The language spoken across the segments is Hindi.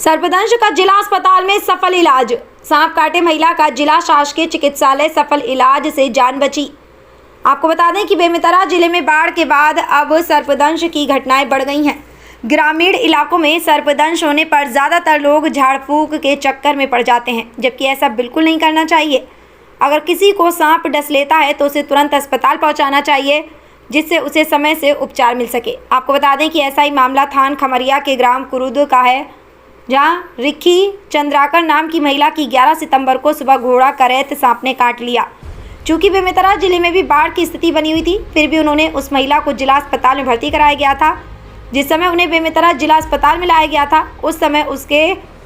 सर्पदंश का जिला अस्पताल में सफल इलाज। सांप काटे महिला का जिला शासकीय चिकित्सालय सफल इलाज से जान बची। आपको बता दें कि बेमेतरा जिले में बाढ़ के बाद अब सर्पदंश की घटनाएं बढ़ गई हैं। ग्रामीण इलाकों में सर्पदंश होने पर ज़्यादातर लोग झाड़ फूंक के चक्कर में पड़ जाते हैं, जबकि ऐसा बिल्कुल नहीं करना चाहिए। अगर किसी को सांप डस लेता है तो उसे तुरंत अस्पताल पहुंचाना चाहिए, जिससे उसे समय से उपचार मिल सके। आपको बता दें कि ऐसा ही मामला थान खमरिया के ग्राम कुरुद का है, जहां रिक्की चंद्राकर नाम की महिला की 11 सितंबर को सुबह घोड़ा करैत सांप ने काट लिया। चूँकि बेमेतरा जिले में भी बाढ़ की स्थिति बनी हुई थी, फिर भी उन्होंने उस महिला को जिला अस्पताल में भर्ती कराया गया था। जिस समय उन्हें बेमेतरा जिला अस्पताल में लाया गया था, उस समय उसके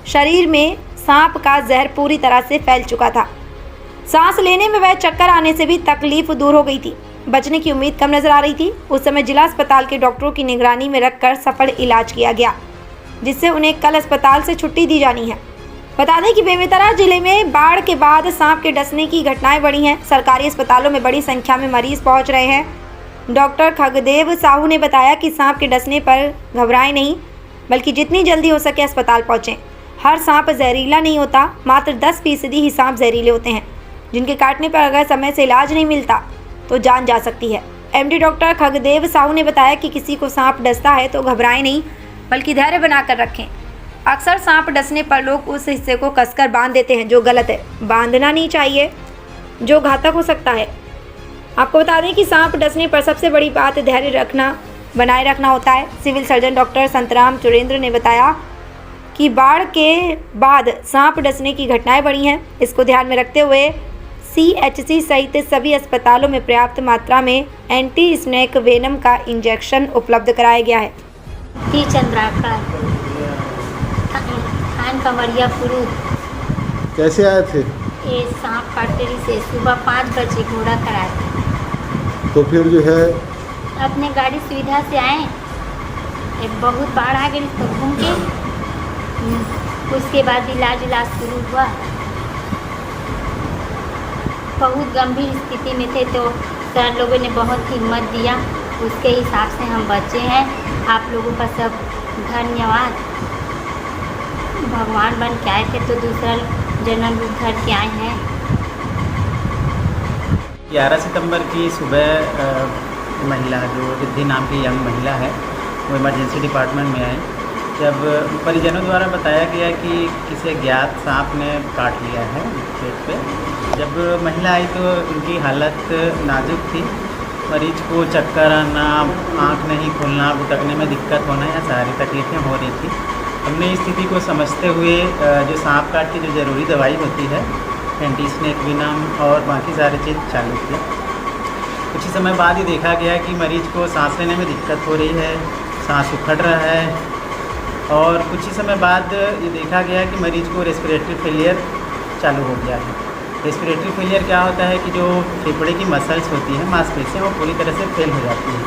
शरीर में सांप का जहर पूरी तरह से फैल चुका था। सांस लेने में वह चक्कर आने से भी तकलीफ दूर हो गई थी। बचने की उम्मीद कम नजर आ रही थी। उस समय जिला अस्पताल के डॉक्टरों की निगरानी में रखकर सफल इलाज किया गया, जिससे उन्हें कल अस्पताल से छुट्टी दी जानी है। बता दें कि बेमेतरा जिले में बाढ़ के बाद सांप के डसने की घटनाएं बढ़ी हैं। सरकारी अस्पतालों में बड़ी संख्या में मरीज पहुंच रहे हैं। डॉक्टर खगदेव साहू ने बताया कि सांप के डसने पर घबराएं नहीं, बल्कि जितनी जल्दी हो सके अस्पताल पहुंचें। हर सांप जहरीला नहीं होता, मात्र 10% ही सांप जहरीले होते हैं, जिनके काटने पर अगर समय से इलाज नहीं मिलता तो जान जा सकती है। एमडी डॉक्टर खगदेव साहू ने बताया कि किसी को सांप डसता है तो घबराएं नहीं, बल्कि धैर्य बनाकर रखें। अक्सर सांप डसने पर लोग उस हिस्से को कसकर बांध देते हैं, जो गलत है। बांधना नहीं चाहिए, जो घातक हो सकता है। आपको बता दें कि सांप डसने पर सबसे बड़ी बात धैर्य बनाए रखना होता है। Civil surgeon doctor Santram Churendra ने बताया कि बाढ़ के बाद सांप डसने की घटनाएं बढ़ी हैं। इसको ध्यान में रखते हुए CHC सहित सभी अस्पतालों में पर्याप्त मात्रा में एंटी स्नेक वेनम का इंजेक्शन उपलब्ध कराया गया है। चंद्राकर थान खमरिया कुरुद। कैसे आए थे? ये सांप काटने से सुबह 5 बजे घोड़ा कराया। तो फिर जो है अपने गाड़ी सुविधा से आए, एक बहुत बाढ़ आ गई तो घूम के उसके बाद इलाज शुरू हुआ। बहुत गंभीर स्थिति में थे तो सर लोगों ने बहुत हिम्मत दिया, उसके हिसाब से हम बचे हैं। आप लोगों का सब धन्यवाद। भगवान बन के आए थे तो दूसरा जन्म रूप धर के आए हैं। 11 सितंबर की सुबह महिला जो रिद्धि नाम की यंग महिला है, वो इमरजेंसी डिपार्टमेंट में आई। जब परिजनों द्वारा बताया गया कि किसी ज्ञात सांप ने काट लिया है पेट पे। जब महिला आई तो उनकी हालत नाजुक थी। मरीज को चक्कर आना, आँख नहीं खुलना, भुटकने में दिक्कत होना, या सारी तकलीफ़ें हो रही थी। हमने इस स्थिति को समझते हुए जो सांप काट की जो ज़रूरी दवाई होती है, एंटी स्नेक वेनम और बाकी सारी चीज़ चालू किया। कुछ ही समय बाद ही देखा गया कि मरीज को सांस लेने में दिक्कत हो रही है, सांस उखड़ रहा है, और कुछ ही समय बाद ये देखा गया कि मरीज को रेस्पिरेटरी फेलियर चालू हो गया है। रेस्पिरेटरी फेलियर क्या होता है कि जो फेफड़े की मसल्स होती हैं, मांसपेशियाँ, वो पूरी तरह से फेल हो जाती हैं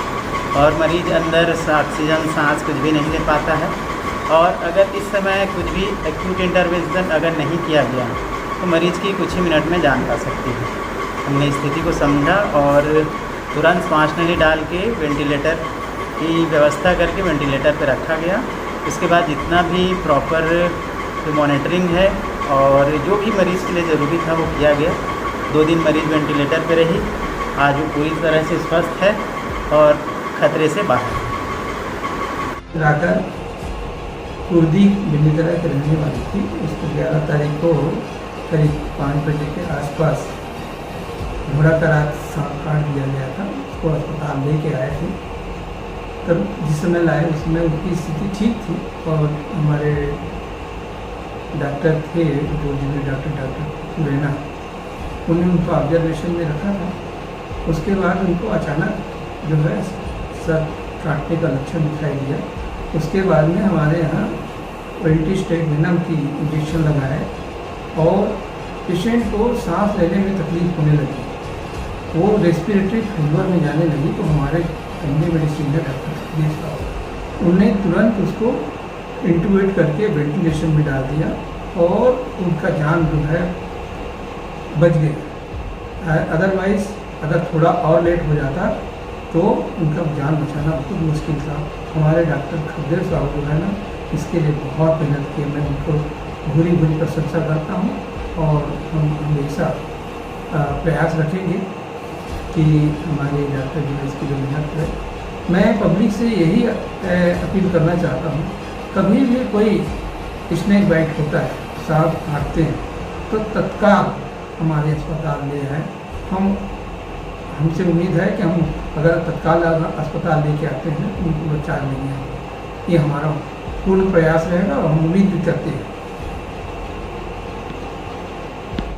और मरीज अंदर ऑक्सीजन, सांस कुछ भी नहीं ले पाता है। और अगर इस समय कुछ भी एक्यूट इंटरवेंशन अगर नहीं किया गया तो मरीज की कुछ ही मिनट में जान जा सकती है। हमने स्थिति को समझा और तुरंत सांस नली डाल के वेंटिलेटर की व्यवस्था करके वेंटिलेटर पर रखा गया। उसके बाद जितना भी प्रॉपर जो मॉनिटरिंग है और जो भी मरीज़ के लिए ज़रूरी था वो किया गया। 2 दिन मरीज़ वेंटिलेटर पे रही। आज वो पूरी तरह से स्वस्थ है और खतरे से बाहर है। राकर कुर्दी बेमेतरा की रहने वाली थी। उसको 11 तारीख को करीब 5 बजे के आसपास घोड़ा का रात सांप काट दिया गया था। उसको अस्पताल लेके आए थे। तब जिस समय लाए उस समय उनकी स्थिति ठीक थी और हमारे डॉक्टर थे, जो जिन्हें डॉक्टर लेना, उन्हें उनको ऑब्जर्वेशन में रखा था। उसके बाद उनको अचानक जो है सर काटने का लक्षण दिखाई दिया। उसके बाद में हमारे यहाँ एंटी स्नेक वेनम की इंजेक्शन लगाए और पेशेंट को सांस लेने में तकलीफ होने लगी। वो रेस्पिरेटरी फेलियर में जाने लगी तो हमारे फैमिली मेडिसिन डॉक्टर उन्हें तुरंत उसको इंटूबेट करके वेंटिलेशन में डाल दिया और उनका जान जो है बच गया। अदरवाइज़ अगर थोड़ा और लेट हो जाता तो उनका जान बचाना बहुत मुश्किल था। हमारे डॉक्टर खगदेव साहब जो है ना, इसके लिए बहुत मेहनत की। मैं उनको भूरी भूरी प्रशंसा करता हूँ और हम हमेशा प्रयास रखेंगे कि हमारे डॉक्टर जो है इसकी जो मेहनत है। मैं पब्लिक से यही अपील करना चाहता हूँ, कभी भी कोई स्नेक बाइट होता है, सांप काटते हैं, तो तत्काल हमारे अस्पताल ले आए। हमसे उम्मीद है कि हम अगर तत्काल अस्पताल लेके आते हैं तो उनको बचा लेंगे। ये हमारा पूर्ण प्रयास रहेगा और हम उम्मीद भी करते हैं